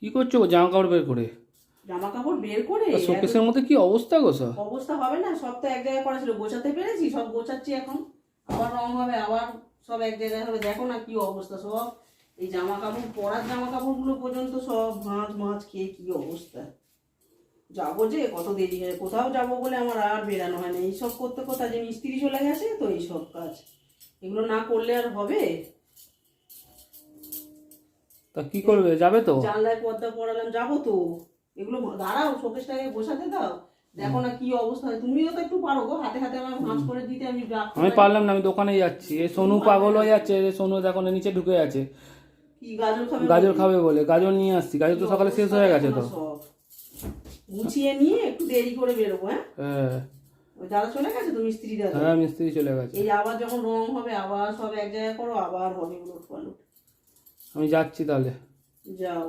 কি করছো গো জামা কাপড় বের করে? জামা কাপড় বের করে শোকেসের মধ্যে কি অবস্থা গো সব? অবস্থা হবে না, সব তো এক জায়গায় করা ছিল, গোছাতে পেরেছি, সব গোছাচ্ছি এখন। আবার রং হবে, আবার সব এক জায়গায় হবে। দেখো না কি অবস্থা সব, এই জামা কাপড়, পরার জামা কাপড়গুলো পর্যন্ত সব ভাঁজ ভাঁজ খেয়ে কি অবস্থা। যাবো যে কত দেরি হয়, কোথাও যাবো বলে আমার আর বেরানো হয় না। এইসব করতে করতে যে মিস্ত্রি চলে গেছে তো, এইসব কাজ এগুলো না করলে আর হবে? তা কি করবে, যাবে তো? জানলায় পর্দা পরালাম, যাবো তো। এগুলো দাঁড়াও, শোকেসটাকে বসাতে দাও। দেখো না কি অবস্থা। তুমিও তো একটু পারো গো, হাতে হাতে আমার ভাঁজ করে দিতে। আমি পারলাম না, আমি দোকানে যাচ্ছি। এই সোনু পাগল হয়ে যাচ্ছে, সোনু দেখো না নিচে ঢুকে আছে। কি গাজর খাবে? গাজর খাবে বলে গাজর নিয়ে আসছি। গাজর তো সকালে শেষ হয়ে গেছে তো। সব গুছিয়ে নিয়ে একটু দেরি করে বেরোবো। হ্যাঁ, হ্যাঁ ওই দাদা চলে গেছে তো, মিস্ত্রি দাদা। হ্যাঁ, মিস্ত্রি চলে গেছে। এই আবার যখন রং হবে, আবার সব এক জায়গায় করো, আবার হবে উলট পালট। আমি যাচ্ছি তাহলে। যাও।